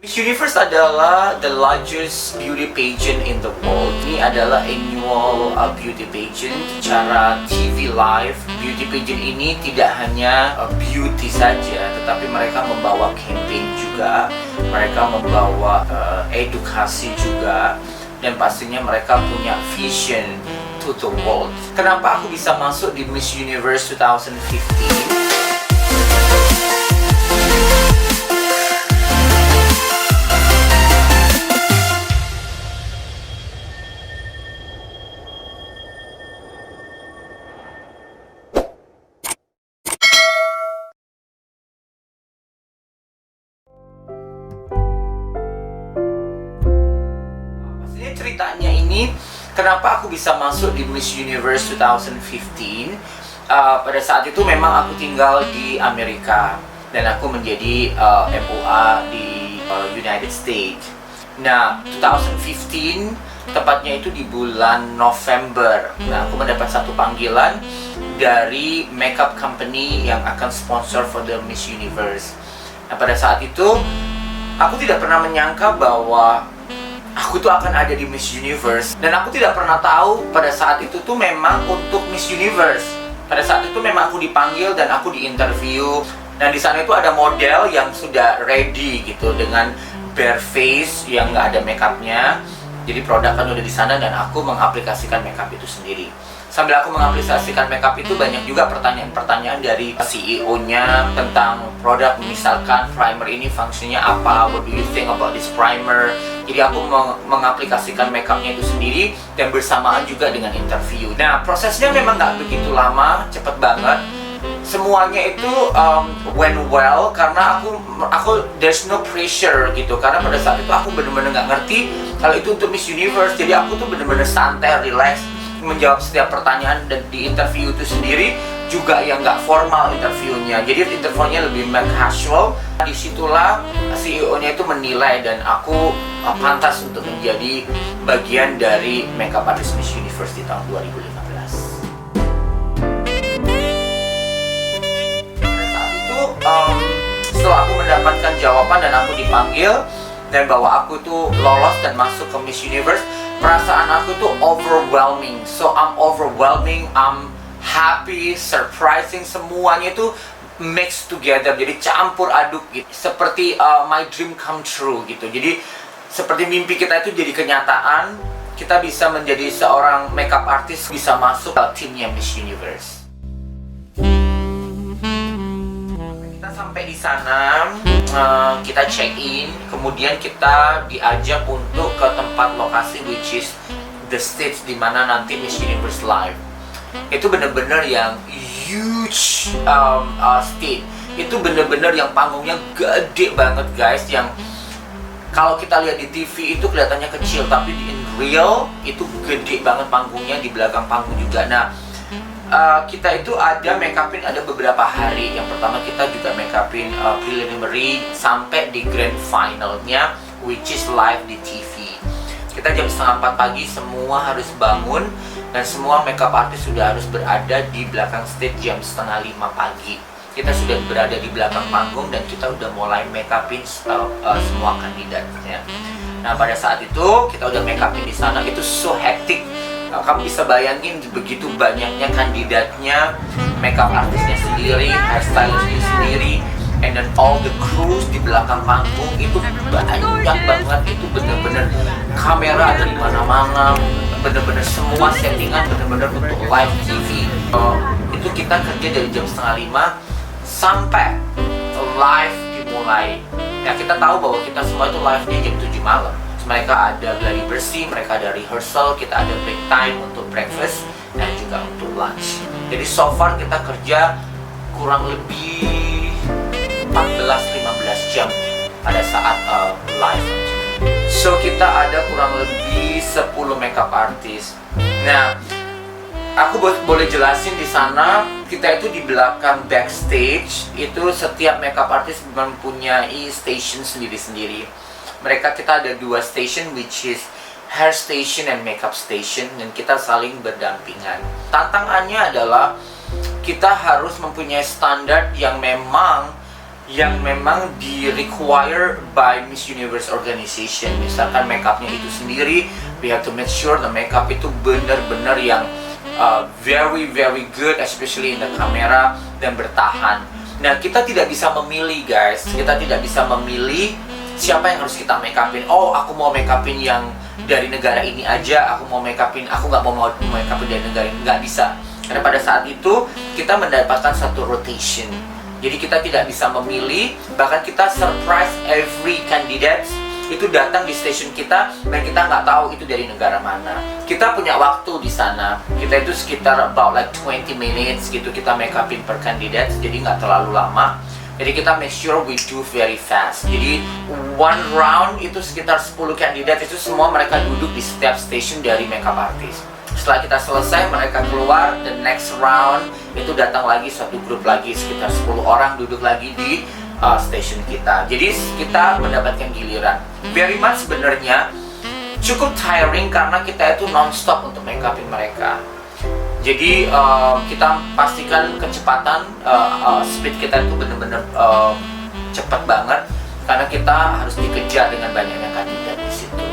Miss Universe adalah the largest beauty pageant in the world. Ini adalah annual beauty pageant secara TV live. Beauty pageant ini tidak hanya beauty saja, tetapi mereka membawa campaign juga, mereka membawa edukasi juga, dan pastinya mereka punya vision to the world. Kenapa aku bisa masuk di Miss Universe 2015? Ceritanya ini, kenapa aku bisa masuk di Miss Universe 2015? Pada saat itu memang aku tinggal di Amerika dan aku menjadi MOA di United States. Nah, 2015 tepatnya itu di bulan November. Nah, aku mendapat satu panggilan dari makeup company yang akan sponsor for the Miss Universe. Nah, pada saat itu aku tidak pernah menyangka bahwa aku tuh akan ada di Miss Universe, dan aku tidak pernah tahu pada saat itu tuh memang untuk Miss Universe. Pada saat itu memang aku dipanggil dan aku diinterview, dan di sana itu ada model yang sudah ready gitu dengan bare face yang nggak ada makeupnya. Jadi produk kan udah di sana dan aku mengaplikasikan makeup itu sendiri. Sambil aku mengaplikasikan makeup itu, banyak juga pertanyaan-pertanyaan dari CEO-nya tentang produk. Misalkan primer ini fungsinya apa, what do you think about this primer. Jadi aku mengaplikasikan makeupnya itu sendiri dan bersamaan juga dengan interview. Nah, prosesnya memang nggak begitu lama, cepet banget. Semuanya itu went well karena aku there's no pressure gitu, karena pada saat itu aku bener-bener nggak ngerti kalau itu untuk Miss Universe. Jadi aku tuh bener-bener santai, relax, menjawab setiap pertanyaan, dan di interview itu sendiri juga yang nggak formal interviewnya, jadi interviewnya lebih casual. Disitulah CEO-nya itu menilai dan aku pantas untuk menjadi bagian dari makeup artist Miss Universe di tahun 2015. Pada saat itu setelah aku mendapatkan jawaban dan aku dipanggil dan bahwa aku tuh lolos dan masuk ke Miss Universe, perasaan aku tuh overwhelming. So I'm overwhelming, I'm happy, surprising, semuanya itu mix together, jadi campur aduk gitu. Seperti my dream come true gitu. Jadi seperti mimpi kita itu jadi kenyataan. Kita bisa menjadi seorang makeup artist, bisa masuk ke timnya Miss Universe. Kita sampai di sana, kita check in, kemudian kita diajak untuk ke tempat lokasi, which is the stage di mana nanti Miss Universe live. Itu bener-bener yang huge stage. Itu bener-bener yang panggungnya gede banget guys, yang kalau kita lihat di TV itu kelihatannya kecil, tapi in real itu gede banget panggungnya, di belakang panggung juga. Nah, kita itu ada make upin ada beberapa hari. Yang pertama kita juga make upin preliminary sampai di grand finalnya, which is live di TV. Kita jam 3:30 pagi semua harus bangun, dan semua makeup artist sudah harus berada di belakang stage jam 4:30 pagi. Kita sudah berada di belakang panggung dan kita udah mulai make upin semua kandidatnya. Nah, pada saat itu kita udah make upin di sana, itu so hectic. Kamu bisa bayangin begitu banyaknya kandidatnya, makeup artisnya sendiri, hairstylistnya sendiri, and then all the crews di belakang panggung itu banyak banget. Itu bener-bener kamera ada di mana-mana, bener-bener semua settingan bener-bener untuk live TV. Itu kita kerja dari jam 4:30 sampai live dimulai. Ya, kita tahu bahwa kita semua itu live-nya jam 7 malam. Mereka ada gladi bersih, mereka ada rehearsal, kita ada break time untuk breakfast dan juga untuk lunch. Jadi so far kita kerja kurang lebih 14-15 jam pada saat live. So kita ada kurang lebih 10 makeup artist. Nah, aku boleh jelasin di sana, kita itu di belakang backstage itu setiap makeup artist mempunyai station sendiri-sendiri. Kita ada 2 station, which is hair station and makeup station, dan kita saling berdampingan. Tantangannya adalah kita harus mempunyai standar yang memang yang memang di require by Miss Universe organization. Misalkan makeupnya itu sendiri, we have to make sure the makeup itu benar-benar yang very very good, especially in the camera, dan bertahan. Nah, kita tidak bisa memilih guys, kita tidak bisa memilih siapa yang harus kita make upin. Oh, aku mau make upin yang dari negara ini aja, aku mau make upin, aku nggak mau make upin dari negara ini, nggak bisa. Karena pada saat itu kita mendapatkan satu rotation. Jadi kita tidak bisa memilih, bahkan kita surprise every candidate itu datang di station kita dan kita nggak tahu itu dari negara mana. Kita punya waktu di sana. Kita itu sekitar about like 20 minutes gitu kita make upin per candidate, jadi nggak terlalu lama. Jadi kita make sure we do very fast. Jadi one round itu sekitar 10 kandidat, itu semua mereka duduk di setiap station dari makeup artist. Setelah kita selesai, mereka keluar, the next round itu datang lagi satu grup lagi, sekitar 10 orang duduk lagi di station kita. Jadi kita mendapatkan giliran. Very much sebenarnya cukup tiring karena kita itu non-stop untuk make upin mereka. Jadi kita pastikan kecepatan, speed kita itu benar-benar cepat banget karena kita harus dikejar dengan banyaknya kandidat di situ.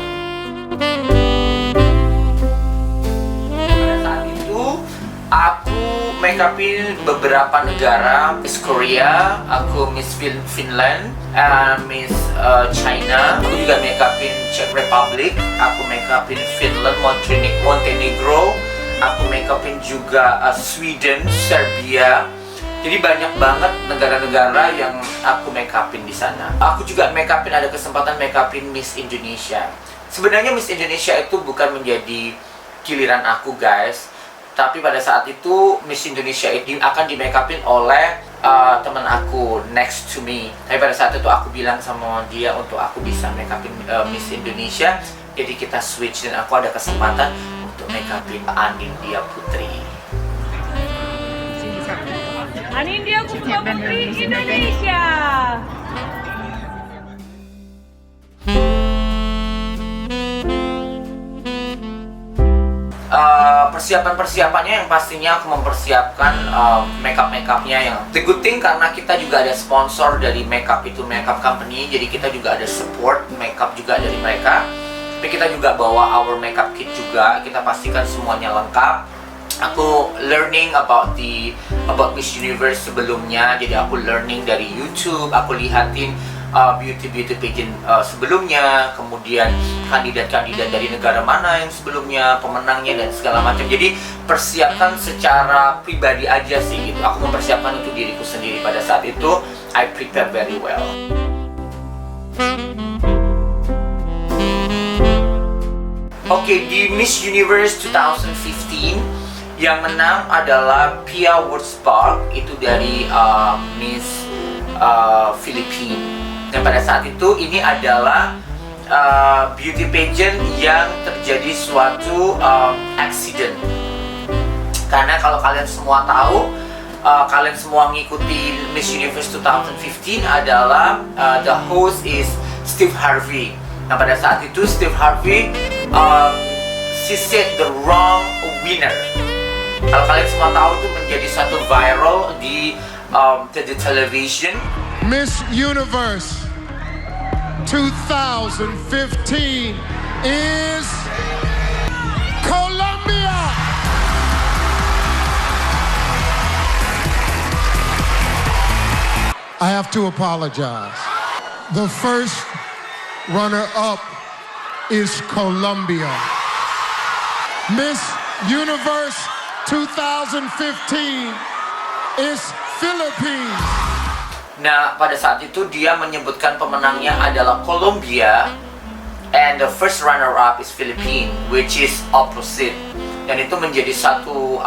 Pada saat itu aku make upin beberapa negara, Miss Korea, aku Miss Finland, Miss China, aku juga make upin Czech Republic, aku make upin Finland, Montenegro, aku make upin juga Sweden, Serbia. Jadi banyak banget negara-negara yang aku make upin di sana. Aku juga make upin, ada kesempatan make upin Miss Indonesia. Sebenarnya Miss Indonesia itu bukan menjadi giliran aku guys, tapi pada saat itu Miss Indonesia itu akan di make upin oleh teman aku next to me. Tapi pada saat itu aku bilang sama dia untuk aku bisa make upin Miss Indonesia, jadi kita switch dan aku ada kesempatan untuk make upin Anindya Putri. Anindya Putri Indonesia. Persiapan-persiapannya yang pastinya aku mempersiapkan makeup-makeupnya yang the good thing karena kita juga ada sponsor dari makeup itu, makeup company, jadi kita juga ada support makeup juga dari mereka. Tapi kita juga bawa our makeup kit juga, kita pastikan semuanya lengkap. Aku learning about Miss Universe sebelumnya, jadi aku learning dari YouTube, aku lihatin beauty pageant sebelumnya, kemudian kandidat-kandidat dari negara mana yang sebelumnya, pemenangnya dan segala macam. Jadi persiapkan secara pribadi aja sih gitu. Aku mempersiapkan untuk diriku sendiri pada saat itu. I prepare very well. Oke, di Miss Universe 2015 yang menang adalah Pia Wurtzbach, itu dari Miss Philippines. Dan pada saat itu ini adalah beauty pageant yang terjadi suatu accident. Karena kalau kalian semua tahu, kalian semua ngikuti Miss Universe 2015 adalah the host is Steve Harvey. Nah pada saat itu Steve Harvey she said the wrong winner. Kalau kalian semua tahu itu menjadi satu viral di the television. Miss Universe 2015 is Colombia. I have to apologize. The first runner-up is Colombia. Miss Universe 2015 is Philippines. Nah, pada saat itu dia menyebutkan pemenangnya adalah Colombia and the first runner-up is Philippines, which is opposite. Dan itu menjadi satu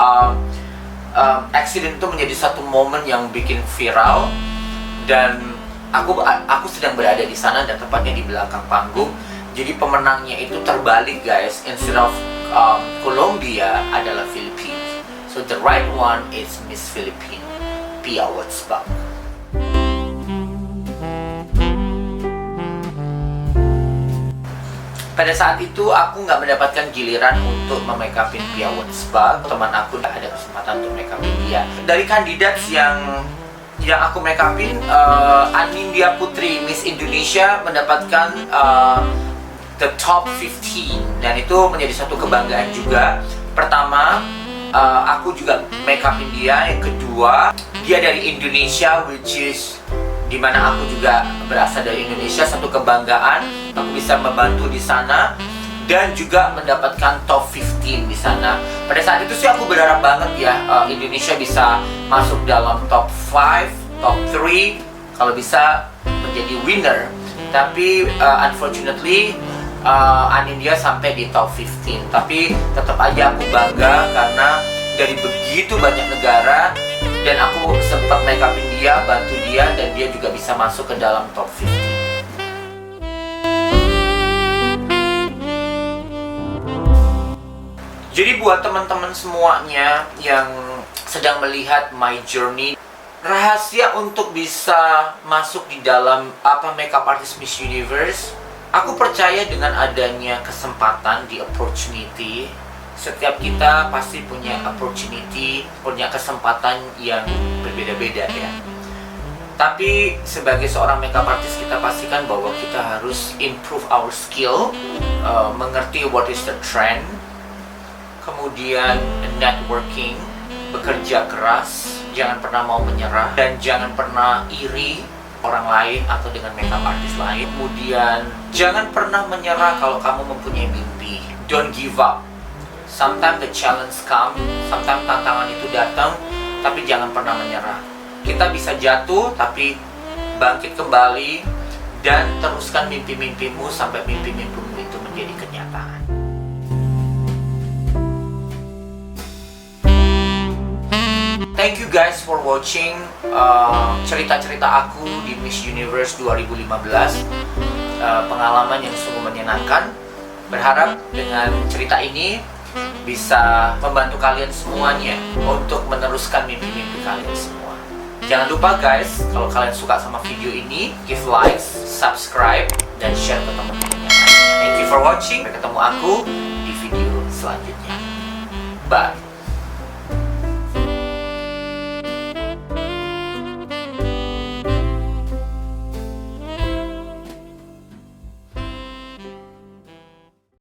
accident, itu menjadi satu momen yang bikin viral. Dan aku sedang berada di sana dan tepatnya di belakang panggung. Jadi pemenangnya itu terbalik guys, instead of Colombia adalah Philippines. So the right one is Miss Philippines, Pia Wurtzbach. Pada saat itu aku nggak mendapatkan giliran untuk make upin Pia Wurtzbach. Teman aku ada kesempatan untuk make upin dia. Dari kandidat yang yang aku make upin, Anindya Putri Miss Indonesia mendapatkan the top 15, dan itu menjadi satu kebanggaan juga. Pertama, aku juga make upin dia. Yang kedua, dia dari Indonesia, which is dimana aku juga berasal dari Indonesia, satu kebanggaan. Aku bisa membantu di sana dan juga mendapatkan top 15 di sana. Pada saat itu sih aku berharap banget ya Indonesia bisa masuk dalam top 5, top 3, kalau bisa menjadi winner. Tapi unfortunately Anindya sampai di top 15. Tapi tetap aja aku bangga karena dari begitu banyak negara, dan aku sempat make upin dia, bantu dia, dan dia juga bisa masuk ke dalam top 15. Jadi buat teman-teman semuanya yang sedang melihat my journey, rahasia untuk bisa masuk di dalam makeup artist Miss Universe, aku percaya dengan adanya kesempatan, di opportunity. Setiap kita pasti punya opportunity, punya kesempatan yang berbeda-beda ya. Tapi sebagai seorang makeup artist, kita pastikan bahwa kita harus improve our skill, mengerti what is the trend, kemudian networking, bekerja keras, jangan pernah mau menyerah, dan jangan pernah iri orang lain atau dengan makeup artist lain. Kemudian jangan pernah menyerah kalau kamu mempunyai mimpi. Don't give up. Sometimes the challenge come, sometimes tantangan itu datang, tapi jangan pernah menyerah. Kita bisa jatuh, tapi bangkit kembali dan teruskan mimpi-mimpimu sampai mimpi-mimpimu itu menjadi kenyataan. Thank you guys for watching cerita-cerita aku di Miss Universe 2015. Pengalaman yang sungguh menyenangkan. Berharap dengan cerita ini bisa membantu kalian semuanya untuk meneruskan mimpi-mimpi kalian semua. Jangan lupa guys, kalau kalian suka sama video ini, give likes, subscribe, dan share ke teman-teman. Thank you for watching. Sampai ketemu aku di video selanjutnya. Bye.